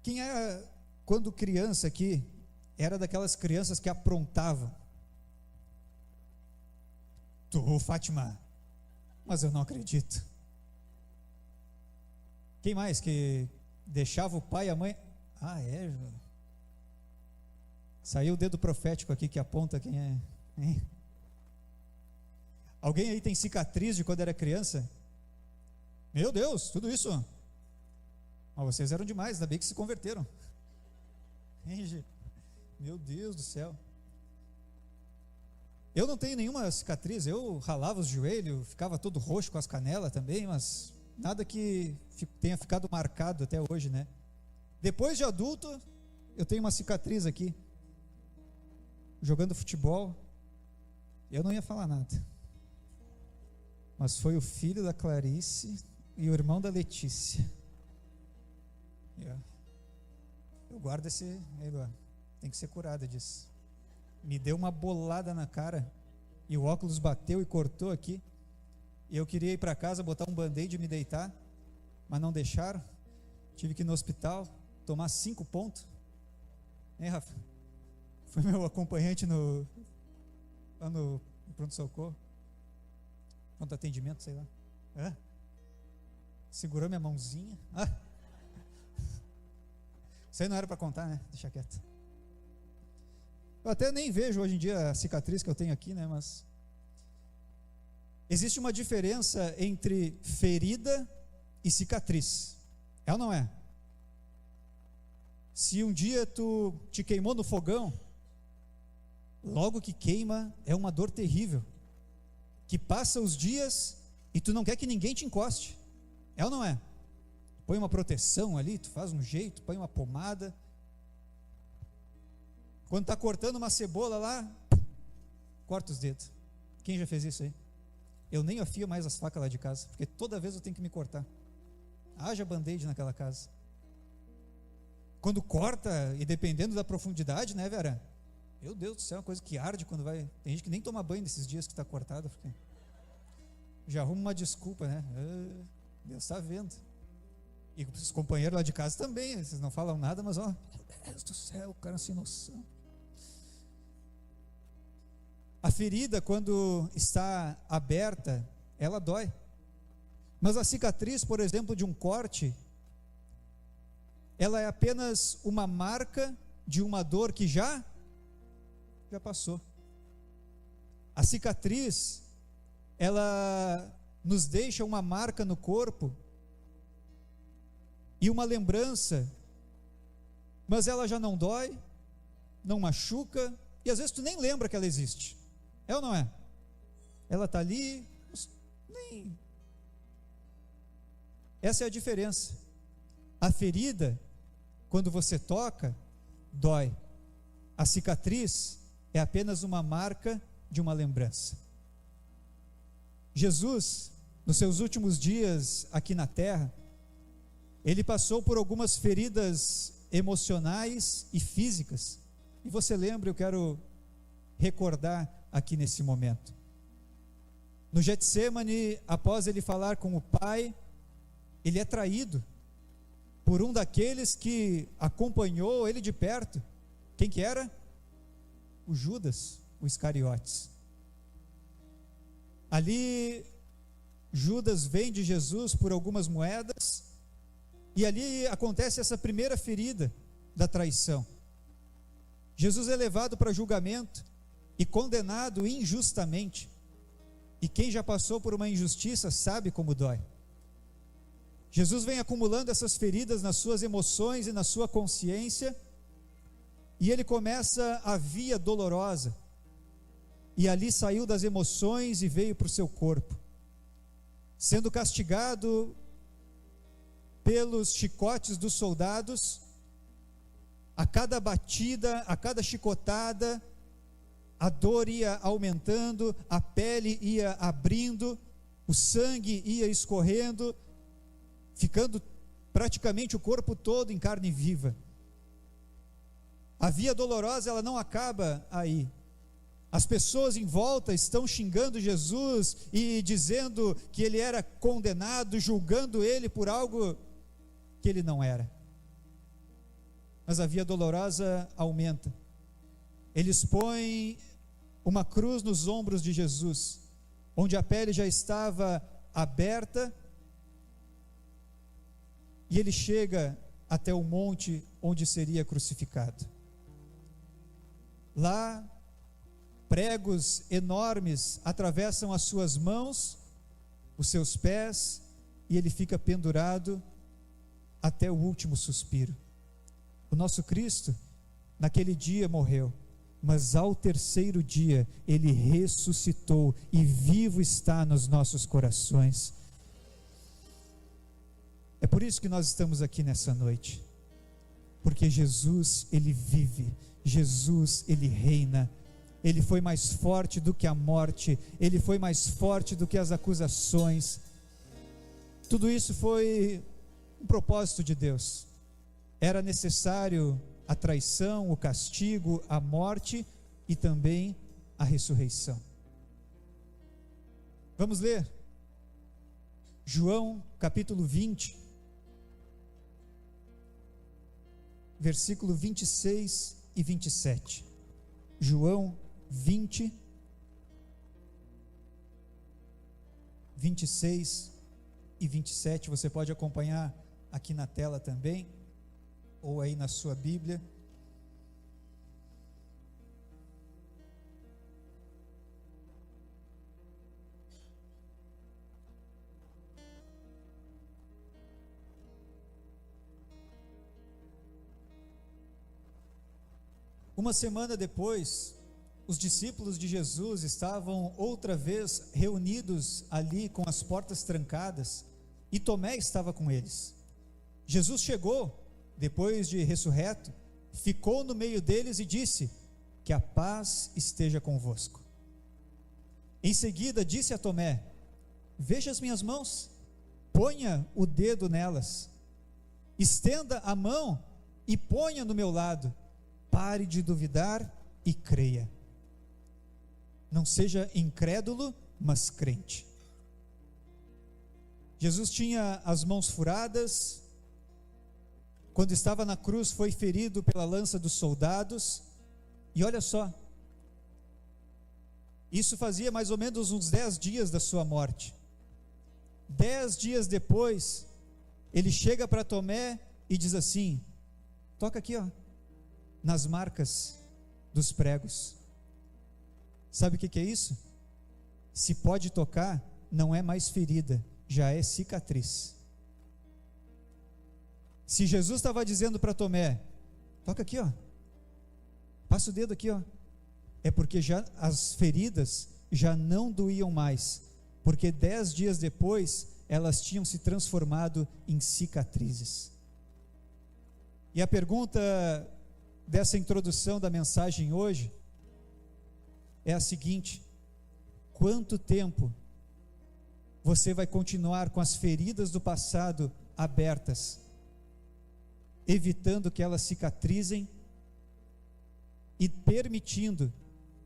Quem era, quando criança aqui, era daquelas crianças que aprontavam? Tu, Fátima, mas eu não acredito. Quem mais que deixava o pai e a mãe? Ah, é? Saiu o dedo profético aqui que aponta quem é, hein? Alguém aí tem cicatriz de quando era criança? Meu Deus, tudo isso? Mas vocês eram demais, ainda bem que se converteram. Hein, meu Deus do céu. Eu não tenho nenhuma cicatriz, eu ralava os joelhos, ficava todo roxo com as canelas também, mas nada que tenha ficado marcado até hoje, né? Depois de adulto, eu tenho uma cicatriz aqui, jogando futebol. Eu não ia falar nada, mas foi o filho da Clarice e o irmão da Letícia. Eu guardo esse, tem que ser curado disso. Me deu uma bolada na cara e o óculos bateu e cortou aqui, e eu queria ir para casa, botar um band-aid e me deitar, mas não deixaram. Tive que ir no hospital, tomar 5 pontos, hein, Rafa? Foi meu acompanhante no pronto-socorro, pronto atendimento, sei lá. Segurou minha mãozinha. Isso aí não era para contar, né? Deixa quieto. Eu até nem vejo hoje em dia a cicatriz que eu tenho aqui, né? Mas existe uma diferença entre ferida e cicatriz. É ou não é? Se um dia tu te queimou no fogão, logo que queima é uma dor terrível, que passa os dias e tu não quer que ninguém te encoste. É ou não é? Põe uma proteção ali, tu faz um jeito, põe uma pomada. Quando está cortando uma cebola lá, corta os dedos. Quem já fez isso aí? Eu nem afio mais as facas lá de casa, porque toda vez eu tenho que me cortar. Haja band-aid naquela casa. Quando corta, e dependendo da profundidade, né, Vera? Meu Deus do céu, é uma coisa que arde quando vai. Tem gente que nem toma banho nesses dias que está cortada, porque já arruma uma desculpa, né? Deus está vendo. E os companheiros lá de casa também, vocês não falam nada, mas ó, meu Deus do céu, o cara sem noção. A ferida, quando está aberta, ela dói. Mas a cicatriz, por exemplo, de um corte, ela é apenas uma marca de uma dor que já passou. A cicatriz, ela nos deixa uma marca no corpo e uma lembrança, mas ela já não dói, não machuca, e às vezes tu nem lembra que ela existe. É ou não é? Ela está ali, nem. Essa é a diferença. A ferida, quando você toca, dói. A cicatriz é apenas uma marca de uma lembrança. Jesus, nos seus últimos dias aqui na terra, ele passou por algumas feridas emocionais e físicas. E você lembra, eu quero recordar aqui nesse momento. No Getsemane, após ele falar com o Pai, ele é traído por um daqueles que acompanhou ele de perto. Quem que era? O Judas, o Iscariotes. Ali, Judas vende Jesus por algumas moedas, e ali acontece essa primeira ferida da traição. Jesus é levado para julgamento e condenado injustamente. E quem já passou por uma injustiça sabe como dói. Jesus vem acumulando essas feridas nas suas emoções e na sua consciência, e ele começa a via dolorosa, e ali saiu das emoções e veio para o seu corpo, sendo castigado pelos chicotes dos soldados. A cada batida, a cada chicotada, a dor ia aumentando, a pele ia abrindo, o sangue ia escorrendo, ficando praticamente o corpo todo em carne viva. A via dolorosa, ela não acaba aí. As pessoas em volta estão xingando Jesus e dizendo que ele era condenado, julgando ele por algo que ele não era. mas a via dolorosa aumenta. Eles põem uma cruz nos ombros de Jesus, onde a pele já estava aberta, e ele chega até o monte onde seria crucificado. Lá, pregos enormes atravessam as suas mãos, os seus pés, e ele fica pendurado até o último suspiro. O nosso Cristo, naquele dia morreu, mas ao terceiro dia ele ressuscitou e vivo está nos nossos corações. É por isso que nós estamos aqui nessa noite, porque Jesus, ele vive, Jesus, ele reina, ele foi mais forte do que a morte, ele foi mais forte do que as acusações. Tudo isso foi um propósito de Deus. Era necessário a traição, o castigo, a morte e também a ressurreição. Vamos ler João capítulo 20, versículo 26 e 27. João 20, 26 e 27, você pode acompanhar aqui na tela também, ou aí na sua Bíblia. Uma semana depois, os discípulos de Jesus estavam outra vez reunidos ali com as portas trancadas, e Tomé estava com eles. Jesus chegou, depois de ressurreto, ficou no meio deles e disse: que a paz esteja convosco. Em seguida disse a Tomé: veja as minhas mãos, ponha o dedo nelas, estenda a mão e ponha no meu lado, pare de duvidar e creia. Não seja incrédulo, mas crente. Jesus tinha as mãos furadas, quando estava na cruz foi ferido pela lança dos soldados, e olha só, isso fazia mais ou menos uns 10 dias da sua morte. 10 dias depois, ele chega para Tomé e diz assim: toca aqui, ó, nas marcas dos pregos. Sabe o que é isso? Se pode tocar, não é mais ferida, já é cicatriz. Se Jesus estava dizendo para Tomé: toca aqui, ó, passa o dedo aqui, ó, é porque já as feridas já não doíam mais, porque 10 dias depois elas tinham se transformado em cicatrizes. E a pergunta dessa introdução da mensagem hoje é a seguinte: quanto tempo você vai continuar com as feridas do passado abertas, evitando que elas cicatrizem e permitindo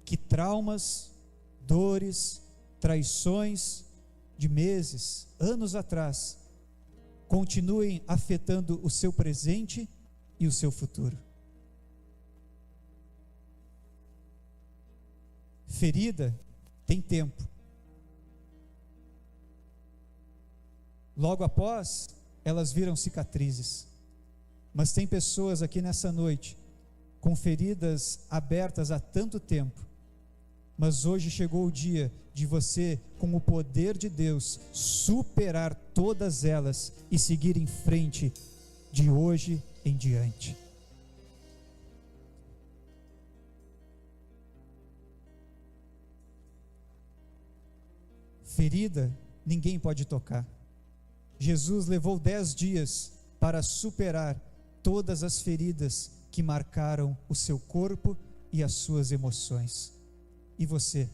que traumas, dores, traições de meses, anos atrás, continuem afetando o seu presente e o seu futuro? Ferida tem tempo. Logo após, elas viram cicatrizes. Mas tem pessoas aqui nessa noite com feridas abertas há tanto tempo, mas hoje chegou o dia de você, com o poder de Deus, superar todas elas e seguir em frente de hoje em diante. Ferida, ninguém pode tocar. Jesus levou 10 dias para superar todas as feridas que marcaram o seu corpo e as suas emoções. E você,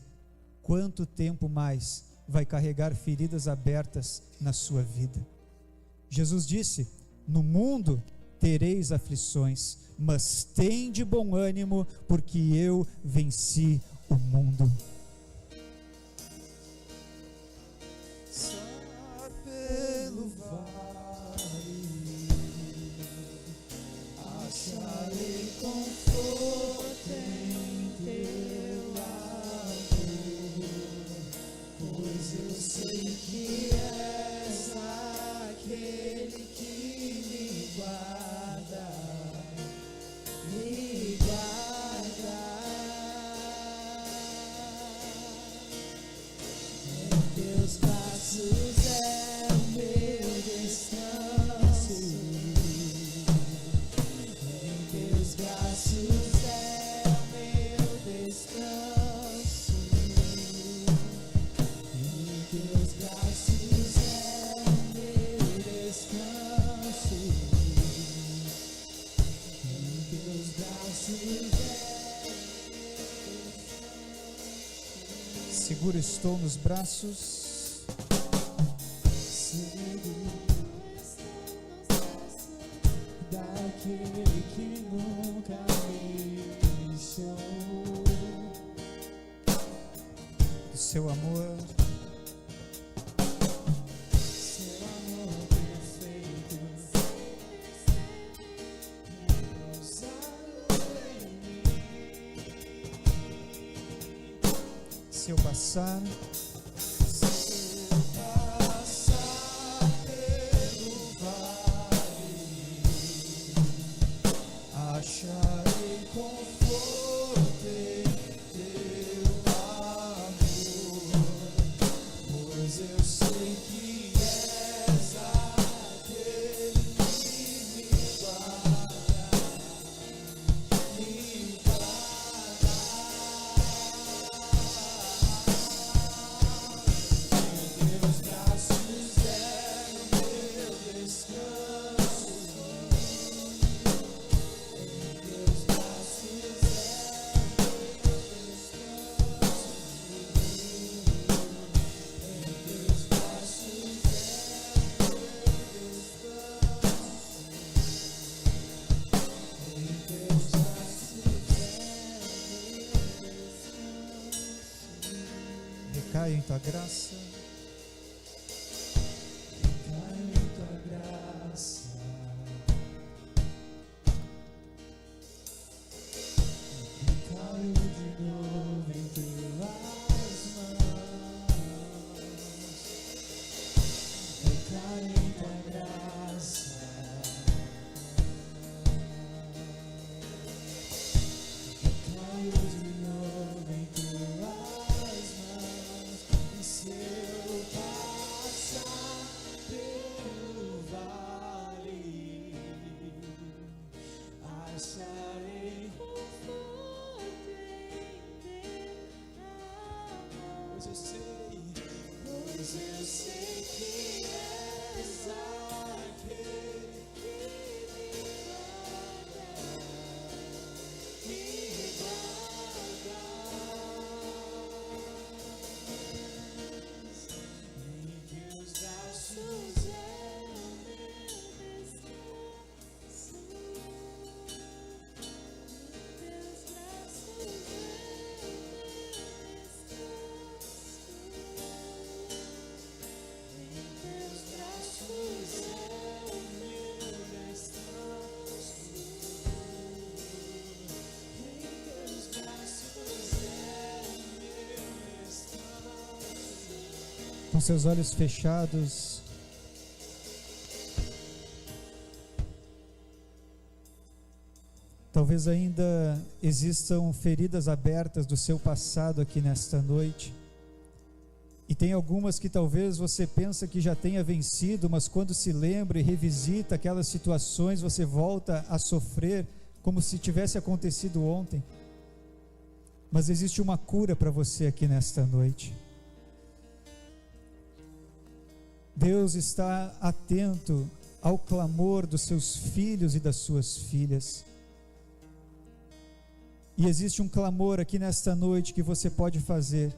quanto tempo mais vai carregar feridas abertas na sua vida? Jesus disse: no mundo tereis aflições, mas tende bom ânimo, porque eu venci o mundo. Pelo vale, acha Seguro estou nos braços daquele que nunca me deixou. do seu amor. Seu amor perfeito repousado em mim. Se eu passar Pelo vale, acharei conforto em teu amor, pois eu sei que és aquele que me guarda, me guarda. Em teus braços é o meu descanso. Em teus braços é o meu descanso. Em teus braços é o meu descanso. Em teus braços é o meu descanso. recaio em tua graça. Caio em tua graça, caio de novo em tuas mãos. Caio em tua graça, caio de novo em tuas mãos. E se eu passar pelo vale, acharei conforto em teu amor. Pois eu sei que és aquele que me guarda, me guardas. Em teus braços é o meu descanso. Em teus braços é o meu descanso. Em teus braços é o meu descanso. Em teus braços é o meu descanso. Com seus olhos fechados, talvez ainda existam feridas abertas do seu passado aqui nesta noite. E tem algumas que talvez você pensa que já tenha vencido, mas quando se lembra e revisita aquelas situações, você volta a sofrer como se tivesse acontecido ontem. Mas existe uma cura para você aqui nesta noite. Deus está atento ao clamor dos seus filhos e das suas filhas. E existe um clamor aqui nesta noite que você pode fazer.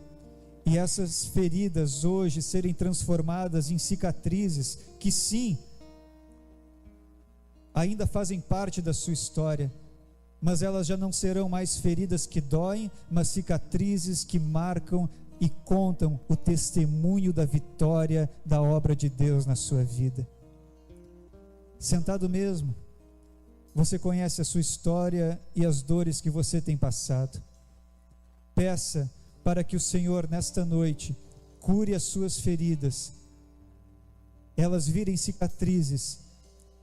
E essas feridas hoje serem transformadas em cicatrizes que sim, ainda fazem parte da sua história, mas elas já não serão mais feridas que doem, mas cicatrizes que marcam e contam o testemunho da vitória da obra de Deus na sua vida. Sentado mesmo, você conhece a sua história e as dores que você tem passado. Peça para que o Senhor nesta noite cure as suas feridas, elas virem cicatrizes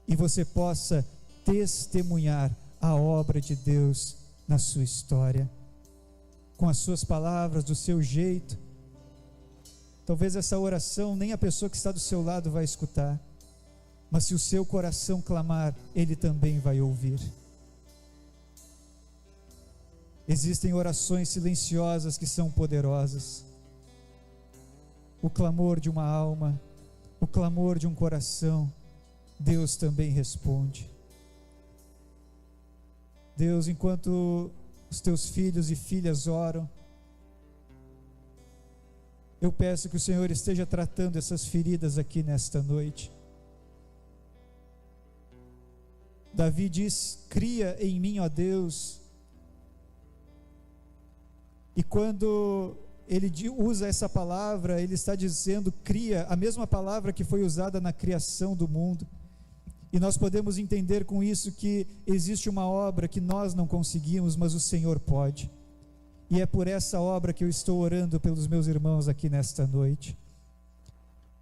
e você possa testemunhar a obra de Deus na sua história, com as suas palavras, do seu jeito. Talvez essa oração nem a pessoa que está do seu lado vai escutar, mas se o seu coração clamar, Ele também vai ouvir. Existem orações silenciosas que são poderosas. O clamor de uma alma, o clamor de um coração, Deus também responde. Deus, enquanto os teus filhos e filhas oram, Eu peço que o Senhor esteja tratando essas feridas aqui nesta noite. Davi diz: cria em mim, ó Deus. E quando ele usa essa palavra, ele está dizendo cria, a mesma palavra que foi usada na criação do mundo. E nós podemos entender com isso que existe uma obra que nós não conseguimos, mas o Senhor pode. E é por essa obra que eu estou orando pelos meus irmãos aqui nesta noite,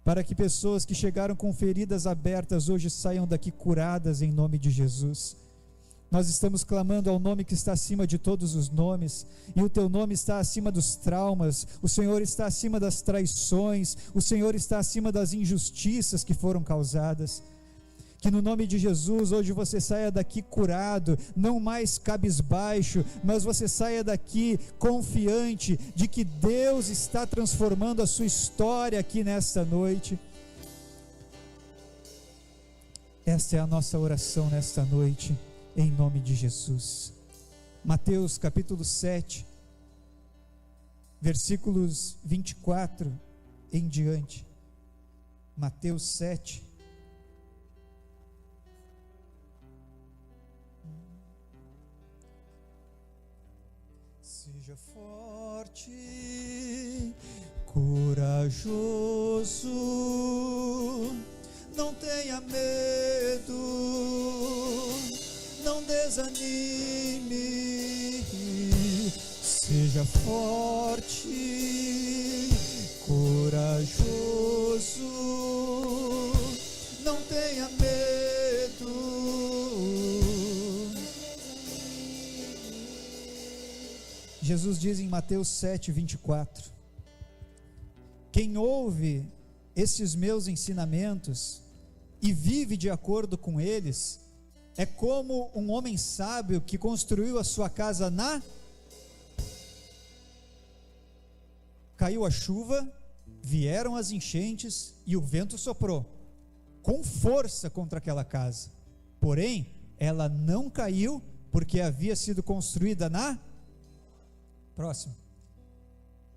para que pessoas que chegaram com feridas abertas hoje saiam daqui curadas em nome de Jesus. Nós estamos clamando ao nome que está acima de todos os nomes, e o teu nome está acima dos traumas, o Senhor está acima das traições, o Senhor está acima das injustiças que foram causadas. Que no nome de Jesus hoje você saia daqui curado, não mais cabisbaixo, mas você saia daqui confiante de que Deus está transformando a sua história aqui nesta noite. Esta é a nossa oração nesta noite, em nome de Jesus. Mateus capítulo 7, versículos 24 em diante. Mateus 7. Seja forte, corajoso, não tenha medo, não desanime. Seja forte, corajoso, não tenha medo. Jesus diz em Mateus 7, 24: quem ouve estes meus ensinamentos e vive de acordo com eles, é como um homem sábio que construiu a sua casa caiu a chuva, vieram as enchentes e o vento soprou com força contra aquela casa, porém ela não caiu, porque havia sido construída Próximo.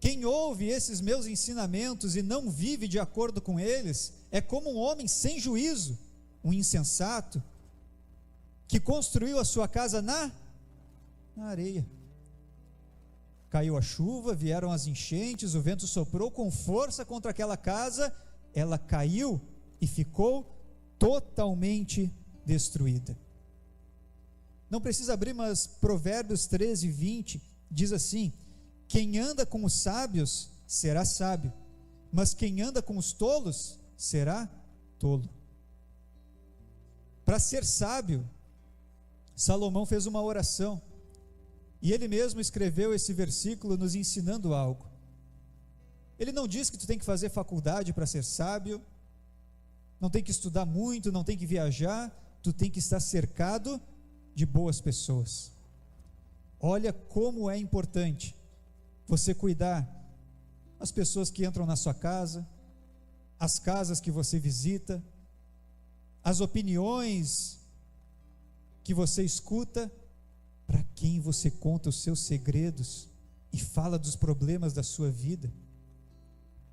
Quem ouve esses meus ensinamentos e não vive de acordo com eles, é como um homem sem juízo, um insensato, que construiu a sua casa na areia. Caiu a chuva, vieram as enchentes, o vento soprou com força contra aquela casa, ela caiu e ficou totalmente destruída. Não precisa abrir, mas Provérbios 13, 20 diz assim: quem anda com os sábios será sábio, mas quem anda com os tolos será tolo. Para ser sábio, Salomão fez uma oração, e ele mesmo escreveu esse versículo nos ensinando algo. Ele não diz que tu tem que fazer faculdade para ser sábio, não tem que estudar muito, não tem que viajar, tu tem que estar cercado de boas pessoas. Olha como é importante você cuidar as pessoas que entram na sua casa, as casas que você visita, as opiniões que você escuta, para quem você conta os seus segredos e fala dos problemas da sua vida.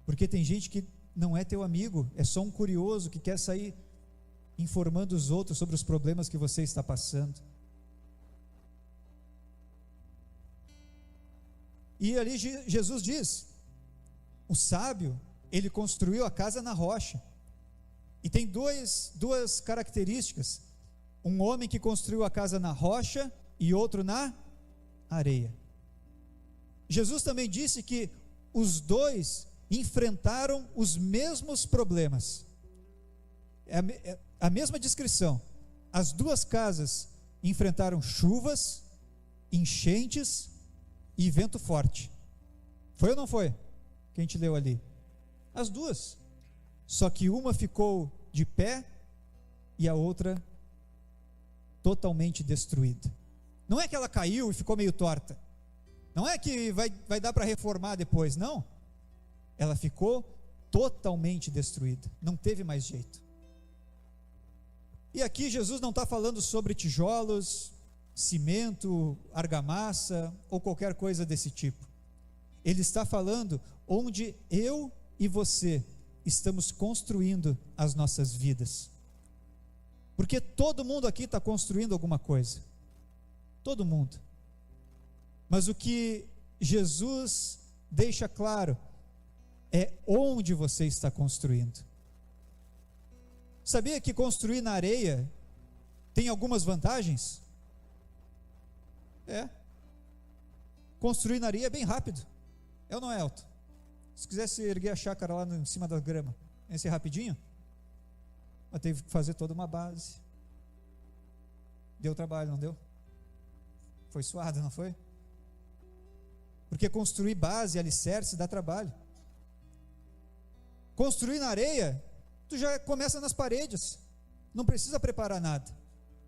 Porque tem gente que não é teu amigo, é só um curioso que quer sair informando os outros sobre os problemas que você está passando. E ali Jesus diz: o sábio, ele construiu a casa na rocha. E tem duas características: um homem que construiu a casa na rocha e outro na areia. Jesus também disse que os dois enfrentaram os mesmos problemas. É a mesma descrição. As duas casas enfrentaram chuvas, enchentes e vento forte. Foi ou não foi? Que a gente leu ali. As duas. Só que uma ficou de pé e a outra totalmente destruída. Não é que ela caiu e ficou meio torta. Não é que vai dar para reformar depois, não. Ela ficou totalmente destruída. Não teve mais jeito. E aqui Jesus não está falando sobre tijolos, cimento, argamassa ou qualquer coisa desse tipo. Ele está falando onde eu e você estamos construindo as nossas vidas. Porque todo mundo aqui está construindo alguma coisa. Todo mundo. Mas o que Jesus deixa claro é onde você está construindo. Sabia que construir na areia tem algumas vantagens? Construir na areia é bem rápido. É ou não é, Elton? Se quisesse erguer a chácara lá em cima da grama, ia ser rapidinho? Mas teve que fazer toda uma base. Deu trabalho, não deu? Foi suado, não foi? Porque construir base, alicerce, dá trabalho. Construir na areia, tu já começa nas paredes. Não precisa preparar nada.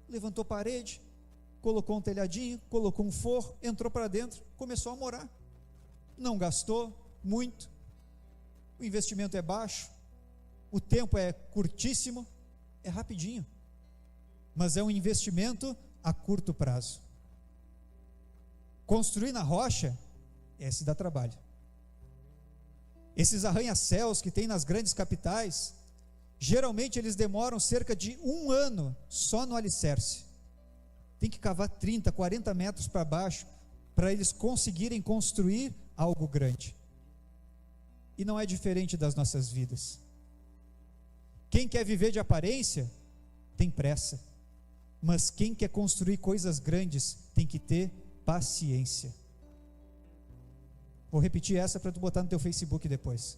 Levantou parede, colocou um telhadinho, colocou um forro, entrou para dentro, começou a morar. Não gastou muito, o investimento é baixo, o tempo é curtíssimo, é rapidinho, mas é um investimento a curto prazo. Construir na rocha, esse dá trabalho. Esses arranha-céus que tem nas grandes capitais, geralmente eles demoram cerca de 1 ano só no alicerce. Tem que cavar 30, 40 metros para baixo para eles conseguirem construir algo grande. E não é diferente das nossas vidas. Quem quer viver de aparência tem pressa, mas quem quer construir coisas grandes tem que ter paciência. Vou repetir essa para tu botar no teu Facebook depois.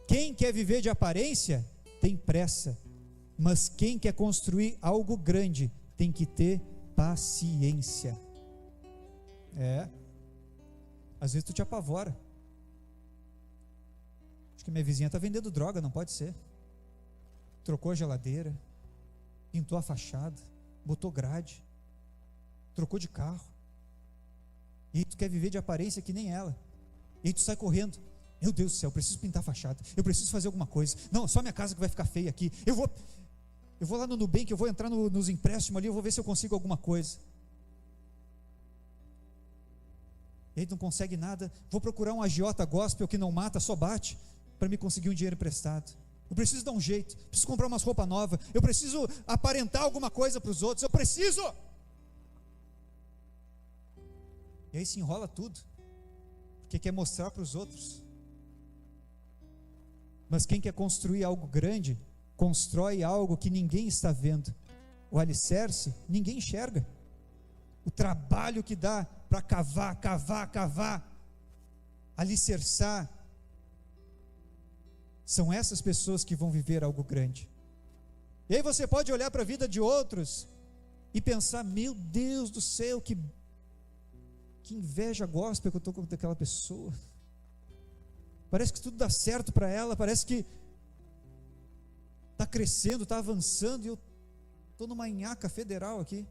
Quem quer viver de aparência tem pressa, mas quem quer construir algo grande tem que ter paciência. Às vezes tu te apavora. Acho que minha vizinha está vendendo droga, não pode ser. Trocou a geladeira, pintou a fachada, botou grade, trocou de carro. E aí tu quer viver de aparência que nem ela. E aí tu sai correndo. Meu Deus do céu, eu preciso pintar a fachada, eu preciso fazer alguma coisa. Não, só minha casa que vai ficar feia aqui. Eu vou lá no Nubank, eu vou entrar nos empréstimos ali, eu vou ver se eu consigo alguma coisa. E aí tu não consegue nada. Vou procurar um agiota gospel que não mata, só bate, para me conseguir um dinheiro emprestado. Eu preciso dar um jeito, preciso comprar umas roupas novas, eu preciso aparentar alguma coisa para os outros, eu preciso. E aí se enrola tudo, porque quer mostrar para os outros. Mas quem quer construir algo grande, constrói algo que ninguém está vendo. O alicerce, ninguém enxerga. O trabalho que dá para cavar, alicerçar, são essas pessoas que vão viver algo grande. E aí você pode olhar para a vida de outros e pensar: meu Deus do céu, que inveja gospel que eu estou com aquela pessoa. Parece que tudo dá certo para ela, parece que está crescendo, está avançando, e eu estou numa nhaca federal aqui.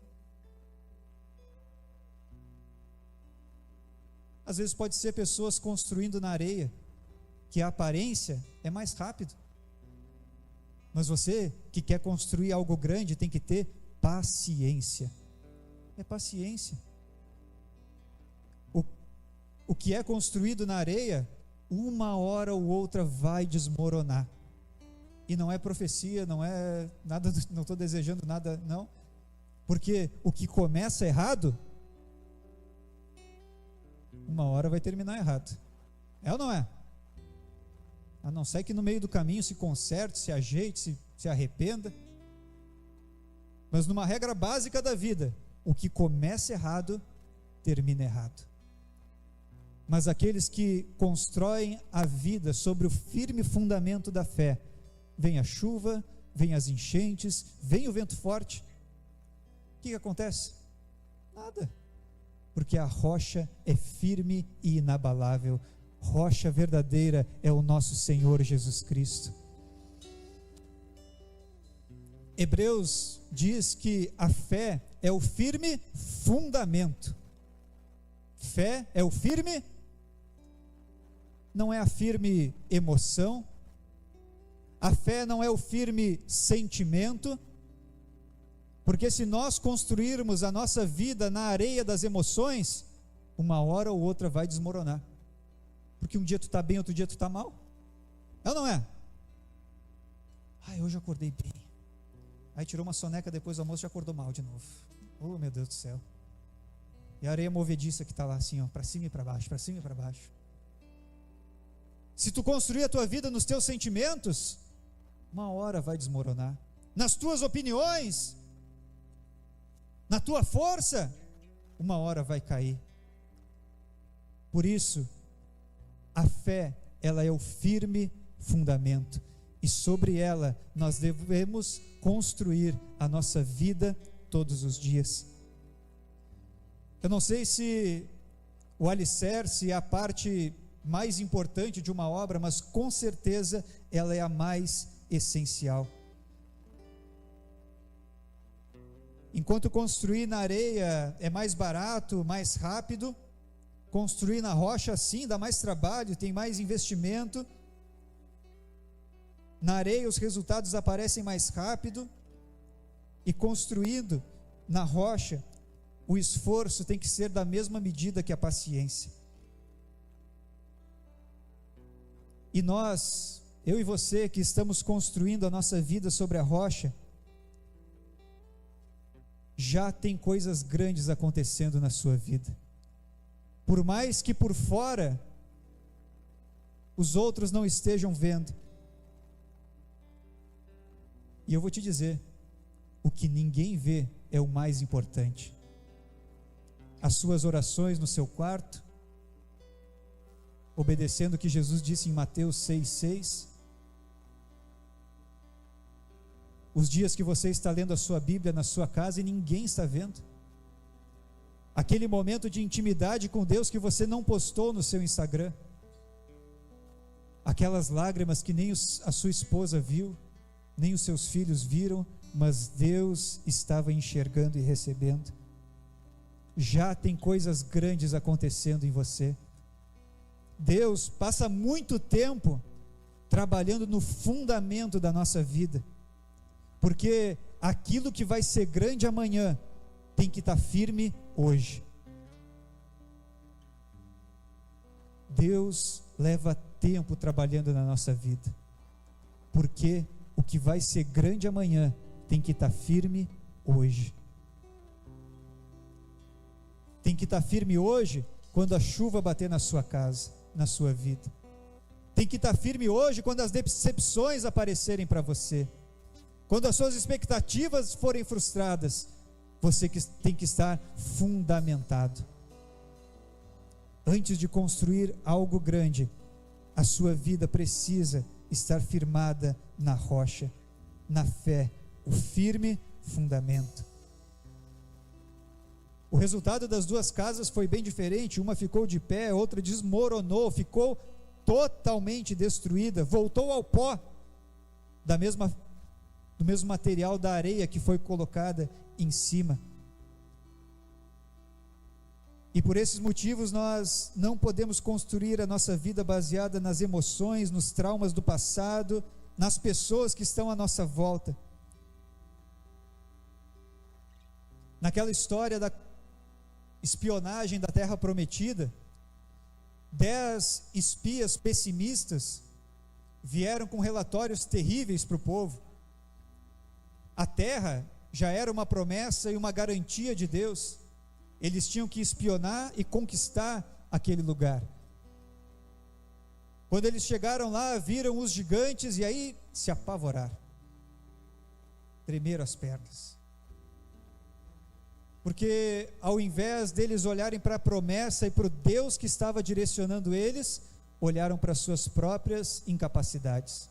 Às vezes pode ser pessoas construindo na areia, que a aparência é mais rápido. Mas você que quer construir algo grande tem que ter paciência. É paciência. O que é construído na areia, uma hora ou outra vai desmoronar. E não é profecia, não é nada, não estou desejando nada, não. Porque o que começa errado, uma hora vai terminar errado. É ou não é? A não ser que no meio do caminho se conserte, se ajeite, se arrependa. Mas numa regra básica da vida, o que começa errado, termina errado. Mas aqueles que constroem a vida sobre o firme fundamento da fé, vem a chuva, vem as enchentes, vem o vento forte, o que acontece? Nada. Porque a rocha é firme e inabalável. Rocha verdadeira é o nosso Senhor Jesus Cristo. Hebreus diz que a fé é o firme fundamento. Fé é o firme, não é a firme emoção. A fé não é o firme sentimento. Porque se nós construirmos a nossa vida na areia das emoções, uma hora ou outra vai desmoronar. porque um dia tu está bem, outro dia tu está mal? É ou não é? Ai, hoje eu acordei bem. Aí tirou uma soneca depois do almoço e já acordou mal de novo. Oh, meu Deus do céu. E a areia movediça que está lá assim, ó, para cima e para baixo, para cima e para baixo. Se tu construir a tua vida nos teus sentimentos, uma hora vai desmoronar. Nas tuas opiniões, na tua força, uma hora vai cair. Por isso, a fé, ela é o firme fundamento, e sobre ela nós devemos construir a nossa vida todos os dias. Eu não sei se o alicerce é a parte mais importante de uma obra, mas com certeza ela é a mais essencial. Enquanto construir na areia é mais barato, mais rápido, construir na rocha sim dá mais trabalho, tem mais investimento. Na areia os resultados aparecem mais rápido, e construindo na rocha, o esforço tem que ser da mesma medida que a paciência. E nós, eu e você que estamos construindo a nossa vida sobre a rocha, já tem coisas grandes acontecendo na sua vida. Por mais que por fora os outros não estejam vendo. E eu vou te dizer, o que ninguém vê é o mais importante. As suas orações no seu quarto, obedecendo o que Jesus disse em Mateus 6,6. Os dias que você está lendo a sua Bíblia na sua casa e ninguém está vendo. Aquele momento de intimidade com Deus que você não postou no seu Instagram. Aquelas lágrimas que nem a sua esposa viu, nem os seus filhos viram, mas Deus estava enxergando e recebendo. Já tem coisas grandes acontecendo em você. Deus passa muito tempo trabalhando no fundamento da nossa vida, porque aquilo que vai ser grande amanhã tem que estar firme hoje. Deus leva tempo trabalhando na nossa vida, porque o que vai ser grande amanhã tem que estar firme hoje. Tem que estar firme hoje quando a chuva bater na sua casa, na sua vida. Tem que estar firme hoje quando as decepções aparecerem para você. Quando as suas expectativas forem frustradas, você tem que estar fundamentado. Antes de construir algo grande, a sua vida precisa estar firmada na rocha, na fé, o firme fundamento. O resultado das duas casas foi bem diferente. Uma ficou de pé, outra desmoronou, ficou totalmente destruída, voltou ao pó do mesmo material da areia que foi colocada em cima. E por esses motivos nós não podemos construir a nossa vida baseada nas emoções, nos traumas do passado, nas pessoas que estão à nossa volta. Naquela história da espionagem da Terra Prometida, 10 espias pessimistas vieram com relatórios terríveis para o povo. A terra já era uma promessa e uma garantia de Deus. Eles tinham que espionar e conquistar aquele lugar. Quando eles chegaram lá, viram os gigantes e aí se apavoraram, tremeram as pernas. Porque ao invés deles olharem para a promessa e para o Deus que estava direcionando eles, olharam para as suas próprias incapacidades.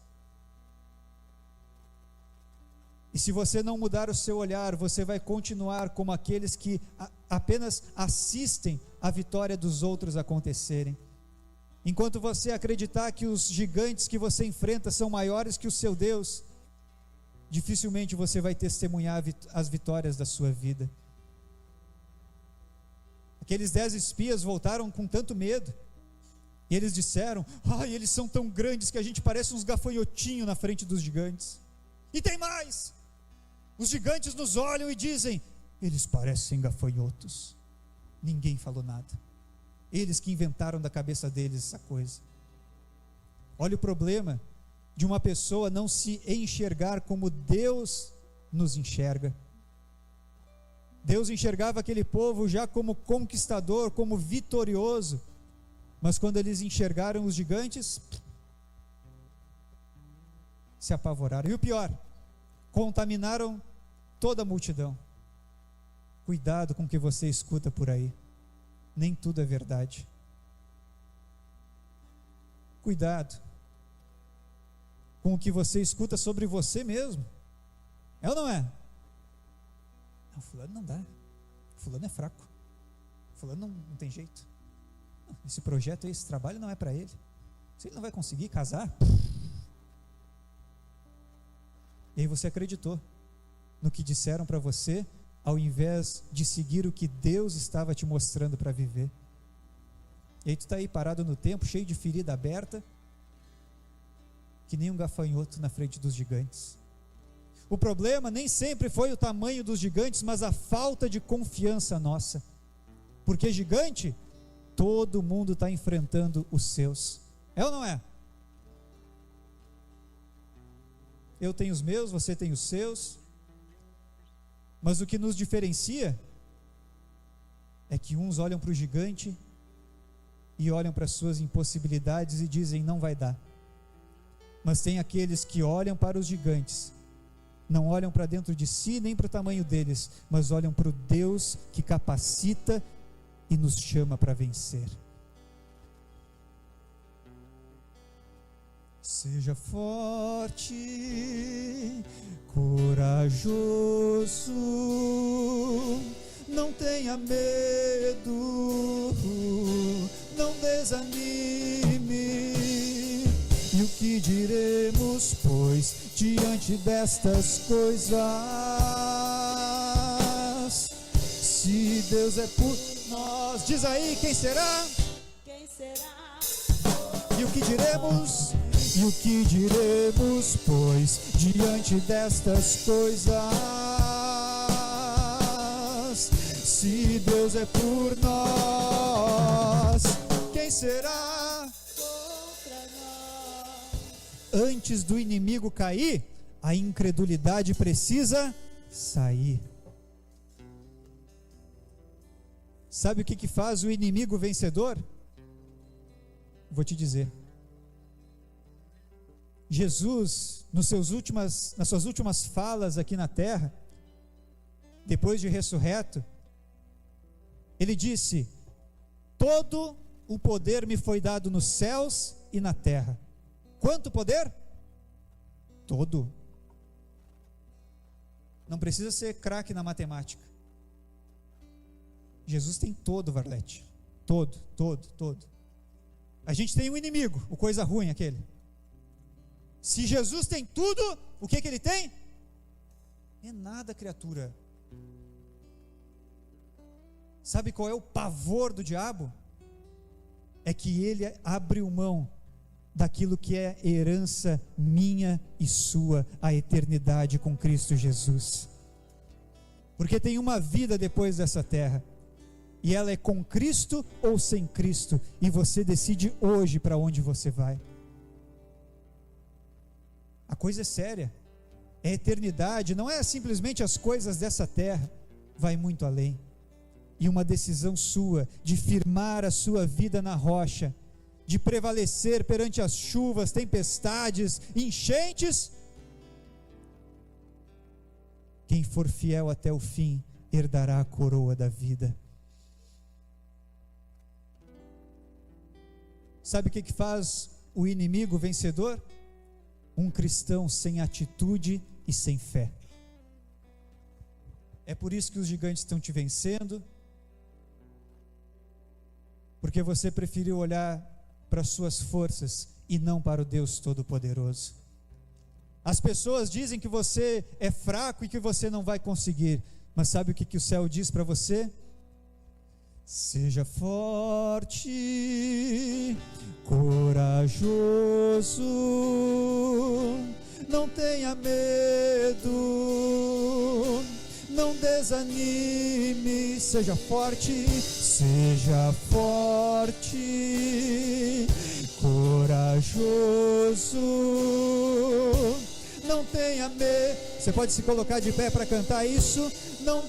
E se você não mudar o seu olhar, você vai continuar como aqueles que apenas assistem a vitória dos outros acontecerem. Enquanto você acreditar que os gigantes que você enfrenta são maiores que o seu Deus, dificilmente você vai testemunhar as vitórias da sua vida. Aqueles 10 espias voltaram com tanto medo, e eles disseram: eles são tão grandes que a gente parece uns gafanhotinhos na frente dos gigantes. E tem mais, os gigantes nos olham e dizem: eles parecem gafanhotos. Ninguém falou nada. Eles que inventaram da cabeça deles essa coisa. Olha o problema de uma pessoa não se enxergar como Deus nos enxerga. Deus enxergava aquele povo já como conquistador, como vitorioso, mas quando eles enxergaram os gigantes, se apavoraram. E o pior, contaminaram toda a multidão. Cuidado com o que você escuta por aí, nem tudo é verdade. Cuidado com o que você escuta sobre você mesmo. É ou não é? Não, fulano não dá, fulano é fraco, fulano não tem jeito, esse projeto, esse trabalho não é para ele, se ele não vai conseguir casar. E aí você acreditou no que disseram para você, ao invés de seguir o que Deus estava te mostrando para viver. E aí tu está aí parado no tempo, cheio de ferida aberta, que nem um gafanhoto na frente dos gigantes. O problema nem sempre foi o tamanho dos gigantes, mas a falta de confiança nossa. Porque gigante, todo mundo está enfrentando os seus. É ou não é? Eu tenho os meus, você tem os seus. Mas o que nos diferencia é que uns olham para o gigante e olham para as suas impossibilidades e dizem: não vai dar. Mas tem aqueles que olham para os gigantes, não olham para dentro de si nem para o tamanho deles, mas olham para o Deus que capacita e nos chama para vencer. Seja forte, corajoso, não tenha medo, não desanime. E o que diremos, pois, diante destas coisas? Se Deus é por nós, diz aí, quem será? Quem será? E o que diremos? E o que diremos, pois, diante destas coisas? Se Deus é por nós, quem será Contra nós. antes do inimigo cair? A incredulidade precisa sair. Sabe o que faz o inimigo vencedor? Vou te dizer. Jesus, nas suas últimas falas aqui na terra, depois de ressurreto, ele disse: todo o poder me foi dado nos céus e na terra. Quanto poder? Todo. Não precisa ser craque na matemática. Jesus tem todo, Varlete. Todo. A gente tem um inimigo, o coisa ruim aquele. Se Jesus tem tudo, o que ele tem? É nada, criatura. Sabe qual é o pavor do diabo? É que ele abriu mão daquilo que é herança minha e sua, a eternidade com Cristo Jesus. Porque tem uma vida depois dessa terra, e ela é com Cristo ou sem Cristo, e você decide hoje para onde você vai. A coisa é séria, é eternidade, não é simplesmente as coisas dessa terra, vai muito além. E uma decisão sua de firmar a sua vida na rocha, de prevalecer perante as chuvas, tempestades, enchentes. Quem for fiel até o fim, herdará a coroa da vida. Sabe o que faz o inimigo vencedor? Um cristão sem atitude e sem fé. É por isso que os gigantes estão te vencendo, porque você preferiu olhar para as suas forças e não para o Deus Todo-Poderoso. As pessoas dizem que você é fraco e que você não vai conseguir, mas sabe o que o céu diz para você? Seja forte, corajoso, não tenha medo, não desanime, seja forte, corajoso, não tenha medo. Você pode se colocar de pé para cantar isso. Não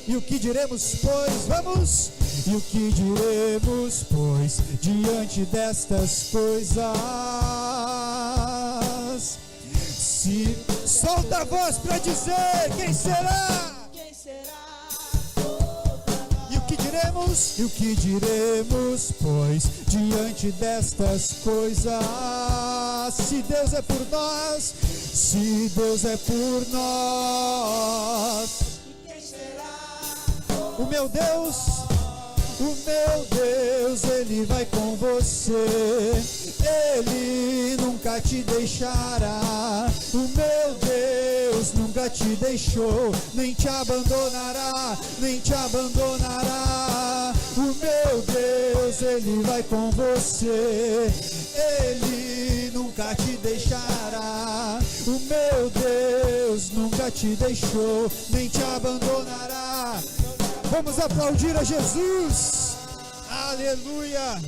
e o que diremos, pois, vamos, e o que diremos, pois, diante destas coisas, se solta a voz para dizer, quem será? E o que diremos, pois, diante destas coisas, se Deus é por nós, o meu Deus, Ele vai com você, Ele nunca te deixará. O meu Deus nunca te deixou, nem te abandonará. O meu Deus, Ele vai com você, Ele nunca te deixará. O meu Deus nunca te deixou, nem te abandonará. Vamos aplaudir a Jesus. Aleluia.